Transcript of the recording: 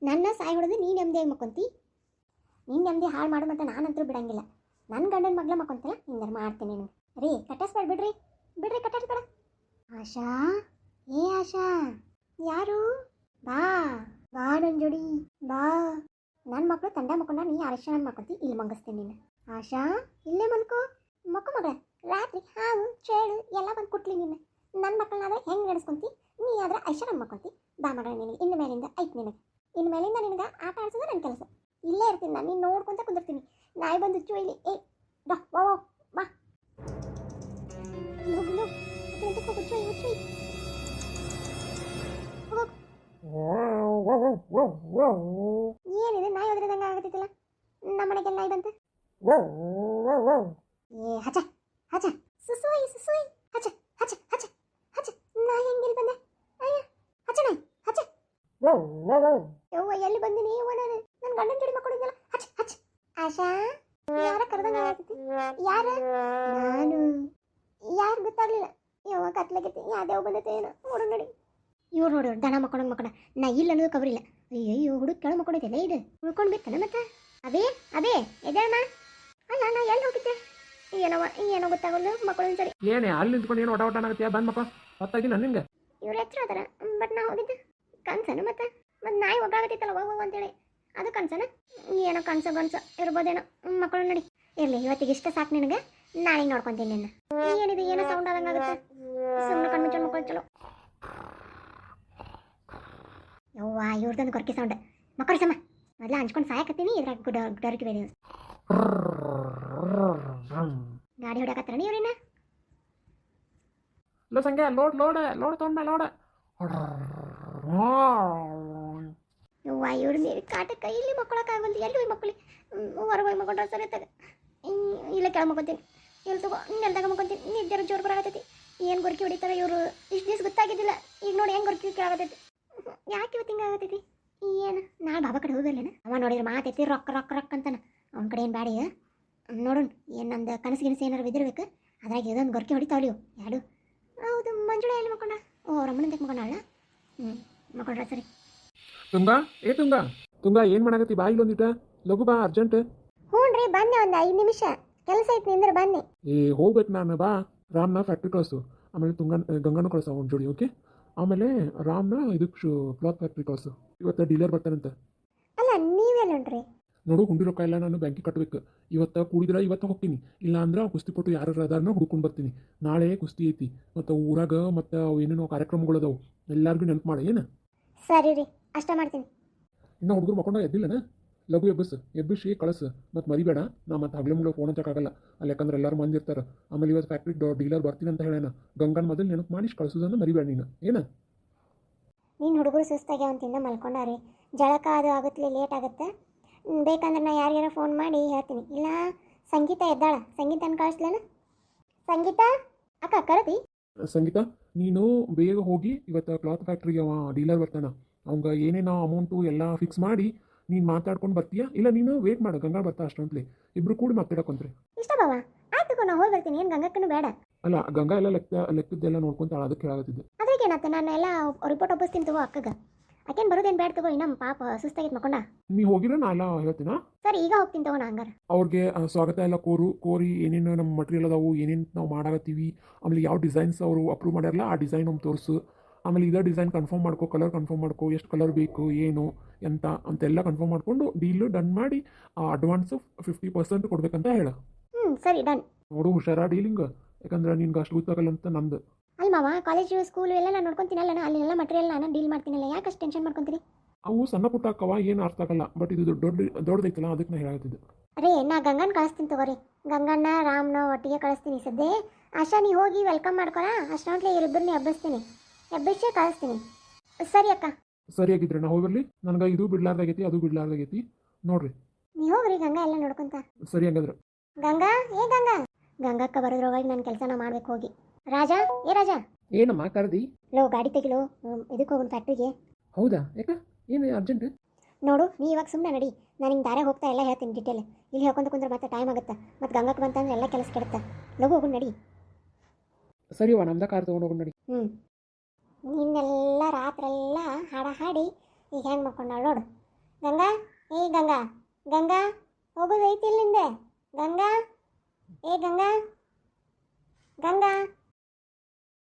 ನನ್ನ ಸಾಯಿ ಹೊಡೆದು ನೀನು ನೆಮ್ಮದಿಯಾಗಿ ಮಕ್ಕೊಂತಿ. ನೀನು ನೆಮ್ಮದಿ ಹಾಳು ಮಾಡು ಮತ್ತು ನಾನಂತೂ ಬಿಡಂಗಿಲ್ಲ. ನನ್ನ ಗಂಡನ ಮಗ್ಳ ಮಕ್ಕೊಂತಲ್ಲ ಹಿಂಗಾರು ಮಾಡ್ತೀನಿ ನಿನಗೆ. ರೀ ಕಟ್ಟಿಸ್ಬೇಡ ಬಿಡ್ರಿ ಕಟ್ಟಿಸ್ಬೇಡ. ಆಶಾ, ಏ ಆಶಾ, ಯಾರು? ಬಾ ಬಾ ನನ್ನ ಜೋಡಿ ಬಾ. ನನ್ನ ಮಕ್ಕಳು ತಂಡ ಮಕ್ಕೊಂಡ ನೀ ಅರಶಿನ ಮಕ್ಕೊಂತಿ, ಇಲ್ಲಿ ಮಂಗಿಸ್ತೀನಿ ನೀನು. ಆಶಾ, ಇಲ್ಲೇ ಮಲ್ಕೋ ಮಗ. ರಾತ್ರಿ ಹಾವು ಚೇಳು ಎಲ್ಲ ಬಂದು ಕುಟ್ಲಿ ನೀನು. ನನ್ನ ಮಕ್ಕಳನ್ನಾದ್ರೆ ಹೆಂಗೆ ನಡೆಸ್ಕೊಂತಿ, ನೀ ಆದ್ರೆ ಅರಶಿನ ಮಕ್ಕೊಂತಿ. ಬಾ ಮಗಳ, ನಿನಗೆ ಇನ್ನು ಮೇಲಿಂದ ಐತೆ ನಿನಗೆ. ಇನ್ನು ಮೇಲಿಂದ ನಿನಗೆ ಆಟ ಆಡ್ಸೋದು ನನ್ನ ಕೆಲಸ. ಇಲ್ಲೇ ಇರ್ತೀನಿ ನಾನು, ನೀನು ನೋಡ್ಕೊಂತ ಕುಂದಿರ್ತೀನಿ. ನಾಯಿ ಬಂದು ಹುಚ್ಚು ಇಲ್ಲಿ. ಏ ಬಾ ಬಾ ಬಾ ಏನಿದೆ ನಾಯಿ ಹೋದ್ರದಂಗೆ ಆಗತ್ತಿತ್ತಲ್ಲ. ನಮ್ಮ ಮನೆಗೆ ನಾಯಿ ಬಂತು. ಏ ಹಚ ಹಚ ಸುಸುಯ್ ಹಚ ಹಚ ಹಚ ಹಚ. ನಾಯಿ ಹೆಂಗಿಲ್ಲಿ ಬಂದೆ? ಅಯ್ಯ ಹಚ ನಾಯಿ ಹಚ. ಯವ್ವ ಎಲ್ಲಿ ಬಂದಿನಿ ಯವ್ವ? ನಾನು ನನ್ನ ಗಂಡನ ಜೋಡಿ ಮಕ್ಕಳಿದ್ದಲ್ಲ. ಹಚ ಹಚ. ಆಶಾ, ಯಾರ ಕರೆದಂಗ ಆಗತ್ತೈತಿ? ಯಾರ? ನಾನು. ಯಾರು ಗೊತ್ತಾಗ್ಲಿಲ್ಲ. ಯವ್ವ ಕತ್ಲಾಗೈತಿ. ಯಾವ್ದೇವ್ ಬಂದೈತೆ ಏನೋ. ನೋಡು ನೋಡಿ, ಇವ್ರು ನೋಡಿ ದನ ಮಕ್ಕೊಂಡ ನಾ ಇಲ್ಲ ಅನ್ನೋದು ಕಬರಿಲ್ಲ. ಅಯ್ಯೋ ಹುಡುಗ ಕೆಳ ಮಕ್ಕೊಂಡೈತೆಲ್ಲ. ಇದು ಉಳ್ಕೊಂಡು ಬಿತ್ತನ ಮತ್ತೆ. ಅದೇ ಎದೇಳಮ್ಮ. ಅಲ್ಲ ನಾ ಎಲ್ಲಿ ಹೋಗಿದ್ದೆ? ಏನೋ ಗೊತ್ತಾಗಲ್ಲ ಮಕ್ಕಳು. ಸರಿ ಏನೇ ಅಲ್ಲಿ ನಿಂತ್ಕೊಂಡು ಏನು ಓಟ ಆಗತ್ತೀಯ? ಬಂದ್ ಮಕ್ಕ ಹೊತ್ತಾಗಿ ನಾನು ನಿಂಗೆ ಇವ್ರ ಹೆಸರು ಅದಾರ. ಬಟ್ ನಾ ಹೋಗಿದ್ದೆ ಕನ್ಸನು. ಮತ್ತೆ ನಾಯಿ ಒಬ್ಬರಾಗತ್ತೈತಲ್ಲ ಹೋಗು ಅಂತೇಳಿ ಅದು ಕನ್ಸನ. ಏನೋ ಕನ್ಸ ಇರ್ಬೋದೇನೋ. ಮಕ್ಕಳು ನೋಡಿ ಇರ್ಲಿ, ಇವತ್ತಿಗೆ ಇಷ್ಟ ಸಾಕು ನಿನಗೆ. ನಾಳೆ ನೋಡ್ಕೊಂತೀನಿ ನಿನ್ನ. ಏನಿದೆ ಏನೋ ಸೌಂಡ್ ಆದಂಗಾಗುತ್ತೆ. ಸುಮ್ಮನೆ ಕಣ್ಣು ಮುಚ್ಚೋಣ ಮಕ್ಕಳು. ಚಲೋ ಯವ್ವ ಇವ್ರದೊಂದು ಗೊರಕೆ ಸೌಂಡ್. ಮಕ್ಕಳು ಸಮ ಮೊದಲ ಹಂಚ್ಕೊಂಡು ಸಾಯಕತ್ತೀನಿ. ಇದ್ರಾಗ ಡರ್ಕಿ ಬೇರೆ ಗಾಡಿ ಹೊಡ್ಯಾಕತ್ತಾರ ಇವ್ರೇನ. ಸಂಖ್ಯೆ ಲೋಡ್ ತೊಗೊಂಡ ಲೋಡ್. ಯವ್ವ ಇವ್ರ ನೀರು ಕಾಟಕ್ಕೆ ಇಲ್ಲಿ ಮಕ್ಕಳಕ್ಕಾಗಲ್ದು. ಎಲ್ಲಿ ಹೋಗಿ ಮಕ್ಕಳಿ ಹೊರಗೆ ಹೋಗಿ ಮಕ್ಕೊಂಡ್ರೆ ಸರಿ ತಗ. ಇಲ್ಲ ಕೆಳ ಮಕ್ಕೊಂತೀನಿ. ಎಲ್ಲಿ ತಗೋ ನೆಲ್ದಾಗ ಮಕ್ಕೊಂತೀನಿ. ನಿದ್ದೆ ಜೋರು ಬರಾಕತ್ತೈತಿ. ಏನು ಗೊರಕಿ ಹೊಡಿತಾರೆ ಇವರು. ಇಷ್ಟು ದಿವ್ಸ ಗೊತ್ತಾಗಿದ್ದಿಲ್ಲ. ಈಗ ನೋಡಿ ಹೆಂಗೆ ಗೊರಕಿ ಕೇಳಾಕತ್ತೈತಿ. ಯಾಕೆ ಇವತ್ತು ಹಿಂಗೆ ಆಗತೈತಿ? ಏನು ನಾಳೆ ಬಾಬಾ ಕಡೆ ಹೋಗಲ್ಲೇನ? ಅವ ನೋಡಿದ್ರೆ ಮಾತೈತಿ ರೊಕ್ಕ ಅಂತಾನ. ಅವ್ನ ಕಡೆ ಏನು ಬ್ಯಾಡಿ ನೋಡೋಣ. ಏನು ನಂದು ಕನಸು ಏನಾರು ಬಿದ್ದಿರ್ಬೇಕು. ಅದ್ರಾಗ ಇದೊಂದು ಗೊರಕೆ ಹೊಡಿತಾವಳಿ ಯಾರು. ಹೌದು ಮಂಜುಳ ಎಲ್ಲಿ ಮಕ್ಕೊಂಡ? ಓ ರಮ್ಮನ ಮಕ್ಕೊಂಡಾಳ. ಮಕ್ಕೊಂಡ್ರ ಸರಿ. ತುಂಗ ಏನು ಮಾಡಾಕತ್ತಿ? ಬಾ ಇಲ್ಲೊಂದಿಟ ಲಘು ಬಾ, ಅರ್ಜೆಂಟ್. ಹ್ಞೂ ರೀ ಬಂದೆ, ಒಂದು 5 ನಿಮಿಷ ಕೆಲಸ ಐತಿ ನಿಂದ್ರೆ ಬನ್ನಿ. ಹೋಗ್ಬೇಕು ನಾನು. ಬಾ ರಾಮ್ನ ಫ್ಯಾಕ್ಟ್ರಿ ಕಳಿಸು. ಆಮೇಲೆ ಗಂಗನ ಕಳಿಸು ಅವ್ನ ಜೋಡಿ. ಓಕೆ. ಆಮೇಲೆ ರಾಮ್ನ ಇದಕ್ಕೆ ಕ್ಲಾತ್ ಫ್ಯಾಕ್ಟ್ರಿ ಕಳಿಸು. ಇವತ್ತು ಡೀಲರ್ ಬರ್ತಾನಂತ. ಅಲ್ಲ ನೀವೆಲ್ಲೊಂಡ್ರಿ? ನೋಡು ಹುಂಡಿ ರೊಕ್ಕ ಎಲ್ಲ ನಾನು ಬ್ಯಾಂಕಿಗೆ ಕಟ್ಟಬೇಕು. ಇವತ್ತು ಕೂಡಿದ್ರೆ ಇವತ್ತು ಹೋಗ್ತೀನಿ. ಇಲ್ಲ ಅಂದ್ರೆ ಕುಸ್ತಿ ಪಟ್ಟು ಯಾರು ಅದಾರನ್ನ ಹುಡ್ಕೊಂಡು ಬರ್ತೀನಿ. ನಾಳೆ ಕುಸ್ತಿ ಐತಿ ಮತ್ತು ಊರಾಗ ಮತ್ತು ಏನೇನೋ ಕಾರ್ಯಕ್ರಮಗಳು ಅದಾವು. ಎಲ್ಲರಿಗೂ ನೆನಪು ಮಾಡಿ ಏನು. ಸರಿ ರೀ, ಅಷ್ಟ ಮಾಡ್ತೀನಿ. ಇನ್ನೂ ಹುಡುಗರು ಮಕ್ಕೊಂಡ ಎದ್ದಿಲ್ಲನ? ಲಘು ಎಬ್ಬಿಸಿ ಕಳಿಸು. ಮತ್ತು ಮರಿಬೇಡ. ನಾ ಮತ್ತು ಹಗ್ಲೆ ಮುಗ್ಳು ಫೋನ್ ಹಚ್ಚಕ್ಕಾಗಲ್ಲ ಅಲ್ಲಿ, ಯಾಕಂದ್ರೆ ಎಲ್ಲರೂ ಮಂದಿ ಇರ್ತಾರೆ. ಆಮೇಲೆ ಇವತ್ತು ಫ್ಯಾಕ್ಟ್ರಿ ಡೀಲರ್ ಬರ್ತೀನಿ ಅಂತ ಹೇಳೇನ. ಗಂಗನ ಮೊದಲು ನೆನಪು ಮಾಡಿ ಕಳಿಸೋದನ್ನು ಮರಿಬೇಡ ನೀನು. ಏನು ನೀನು ಹುಡುಗರು ಸುಸ್ತಾಗಿ ಅವತ್ತಿಂದ ಮಲ್ಕೊಂಡಾರಿ. ಜಳಕ ಅದು ಆಗುತ್ತೆ, ಲೇಟ್ ಆಗುತ್ತೆ. ಬೇಕಂದ್ರೆ ನಾ ಯಾರ್ಯಾರ ಫೋನ್ ಮಾಡಿ ಹೇಳ್ತೀನಿ. ಇಲ್ಲ ಸಂಗೀತ ಎದ್ದಾಳ, ಸಂಗೀತನ ಕಳಿಸ್ಲೇನ? ಸಂಗೀತ ಅಕ್ಕ ಕರದಿ. ಸಂಗೀತ ನೀನು ಬೇಗ ಹೋಗಿ ಇವತ್ತು ಕ್ಲಾತ್ ಫ್ಯಾಕ್ಟ್ರಿಗೆ ಅವ ಡೀಲರ್ ಬರ್ತಾನ. ಅವಂಗ ಏನೇನೋ ಅಮೌಂಟು ಎಲ್ಲ ಫಿಕ್ಸ್ ಮಾಡಿ ನೀನು ಮಾತಾಡ್ಕೊಂಡು ಬರ್ತೀಯಾ? ಇಲ್ಲ ನೀನು ವೇಟ್ ಮಾಡು, ಗಂಗಾ ಬರ್ತಾ ಅಷ್ಟೊಂತಲೇ ಇಬ್ರು ಕೂಡಿ ಮಾತಾಡಕೊಂತ್ರಿ. ಇಷ್ಟ ಬಾವ ಆಯ್ತು, ನಾ ಹೋಗಿ ಬರ್ತೀನಿ. ಏನು ಗಂಗಕ್ಕೂ ಬೇಡ. ಅಲ್ಲ ಗಂಗಾ ಎಲ್ಲ ಲೆಕ್ಕದ್ದೆಲ್ಲ ನೋಡ್ಕೊಂತಾಳ, ಅದಕ್ಕೆ ಹೇಳಾಗತ್ತಿದ್ದೆ. ಅದಕ್ಕೆ ಏನತ್ತೆ, ನಾನು ಎಲ್ಲ ರಿಪೋರ್ಟ್ ಒಪ್ಪಿಸ್ತೀನಿ ತಗೋ ಅಕ್ಕಗ. ಅಕ್ಕೇನು ಬರೋದೇನು ಬೇಡ ತಗೋ. ನಮ್ಮ ಪಾಪ ಸುಸ್ತಾಗಿತ್ತು ಮಕ್ಕೊಂಡ. ನೀ ಹೋಗಿಲ್ಲ ನಾ ಎಲ್ಲ ಹೇಳ್ತೀನ. ಸರಿ ಈಗ ಹೋಗ್ತೀನಿ ತಗೋಣ ಹಂಗಾರ. ಅವ್ರಿಗೆ ಸ್ವಾಗತ ಎಲ್ಲ ಕೋರಿ ಏನೇನು ನಮ್ಮ ಮಟೀರಿಯಲ್ ಅದಾವು, ಏನೇನು ನಾವು ಮಾಡಾಕತ್ತೀವಿ, ಆಮೇಲೆ ಯಾವ ಡಿಸೈನ್ಸ್ ಅವರು ಅಪ್ರೂವ್ ಮಾಡ್ಯಾರಲ್ಲ ಆ ಡಿಸೈನ್ ನಮ್ಗೆ ತೋರಿಸು. ಆಮೇಲೆ ಇದೇ ಡಿಸೈನ್ ಕನ್ಫರ್ಮ್ ಮಾಡ್ಕೋ, ಕಲರ್ ಕನ್ಫರ್ಮ್ ಮಾಡ್ಕೋ, ಎಷ್ಟು ಕಲರ್ ಬೇಕು ಏನು ಎಂತ ಅಂತೆಲ್ಲ ಕನ್ಫರ್ಮ್ ಮಾಡಿಕೊಂಡು ಡೀಲು ಡನ್ ಮಾಡಿ ಅಡ್ವಾನ್ಸು 50% ಕೊಡ್ಬೇಕಂತ ಹೇಳ. ಸರಿ ಡನ್. ನೋಡು ಹುಷಾರ ಡೀಲಿಂಗ್, ಯಾಕಂದ್ರೆ ನಿನ್ಗೆ ಅಷ್ಟು ಗೊತ್ತಾಗಲ್ಲ ಅಂತ ನಂದು. ಅಲ್ಲಿ ಮಾವ ಕಾಲೇಜು ಸ್ಕೂಲು ಎಲ್ಲ ನಾನು ನೋಡ್ಕೊತೀನಲ್ಲ, ಅಲ್ಲೆಲ್ಲ ಮಟೀರಿಯಲ್ ನಾನು ಡೀಲ್ ಮಾಡ್ತೀನಲ್ಲ, ಯಾಕೆ ಅಷ್ಟು ಟೆನ್ಷನ್ ಮಾಡ್ಕೊತೀರಿ? ಅವು ಸಣ್ಣ ಪುಟ್ಟ ಅಕ್ಕವ ಏನು ಅರ್ಥ ಆಗಲ್ಲ. ಬಟ್ ಇದು ದೊಡ್ಡದೈತಲ್ಲ, ಅದಕ್ಕೆ ನಾ ಹೇಳತ್ತಿದ್ದೆ. ಅರೇ ನಾ ಗಂಗನ ಕಳಿಸ್ತೀನಿ ತಗೋರಿ. ಗಂಗನ್ನ ರಾಮ್ನ ಒಟ್ಟಿಗೆ ಕಳಿಸ್ತೀನಿ ಸದ್ಯ. ಆಶಾ ನೀ ಹೋಗಿ ವೆಲ್ಕಮ್ ಮಾಡ್ಕೊಳ. ಅಷ್ಟೊಂಟ್ಲೆ ಇವರಿಬ್ಬರನ್ನ ಎಬ್ಬಿಸಿ ಕಳಿಸ್ತೀನಿ. ಸರಿ ಅಕ್ಕ. ಸರಿಯಾಗಿದ್ರೆ ನಾ ಹೋಗಿ ಬರಲಿ. ನನಗೆ ಇದು ಬಿಡ್ಲಾರ್ದಾಗೈತಿ, ಅದು ಬಿಡ್ಲಾರ್ದಾಗೈತಿ. ನೋಡ್ರಿ ನೀ ಹೋಗ್ರಿ ಗಂಗಾ ಎಲ್ಲ ನೋಡ್ಕೊಂತ. ಸರಿ ಹಂಗಂದ್ರೆ. ಗಂಗಾ ಗಂಗಕ್ಕ ಬರೋದ್ರೊಳಗೆ ನನ್ನ ಕೆಲಸನ ಮಾಡ್ಬೇಕು ಹೋಗಿ. ರಾಜಾ ರಾಜಾ. ಏನಮ್ಮ ಕರ್ದಿ? ಲೋ ಗಾಡಿ ತೆಗಿಲೋ, ಇದಕ್ಕೆ ಹೋಗೋಣ ಫ್ಯಾಕ್ಟ್ರಿಗೆ. ಹೌದಾ? ಯಾಕ ಏನು ಅರ್ಜೆಂಟ್? ನೋಡು ನೀ ಇವಾಗ ಸುಮ್ಮನೆ ನಡಿ. ನಾನು ಹಿಂಗೆ ದಾರೆ ಹೋಗ್ತಾ ಎಲ್ಲ ಹೇಳ್ತೀನಿ ಡೀಟೇಲ್. ಇಲ್ಲಿ ಹೇಳ್ಕೊಂತ ಕುಂದ್ರೆ ಮತ್ತೆ ಟೈಮ್ ಆಗುತ್ತೆ. ಮತ್ತು ಗಂಗಕ್ಕೆ ಬಂತಂದ್ರೆ ಎಲ್ಲ ಕೆಲಸ ಕೆಡುತ್ತೆ. ಲಗು ಹೋಗೋಣ ನಡಿ. ಸರಿ ನಮ್ದ ಕಾರ್ ತೊಗೊಂಡು ಹೋಗೋಣ ನಡಿ. ನಿನ್ನೆಲ್ಲ ರಾತ್ರೆಲ್ಲ ಹಾಡಿ ಈಗ ಹೆಂಗೆ ಮಾಡ್ಕೊಂಡಾಳು ನೋಡು. ಗಂಗಾ, ಏ ಗಂಗಾ, ಗಂಗಾ ಹೋಗೋದೈತಿ ಇಲ್ಲಿ ನಿಂದೆ. ಗಂಗಾ, ಏ ಗಂಗಾ, ಗಂಗಾ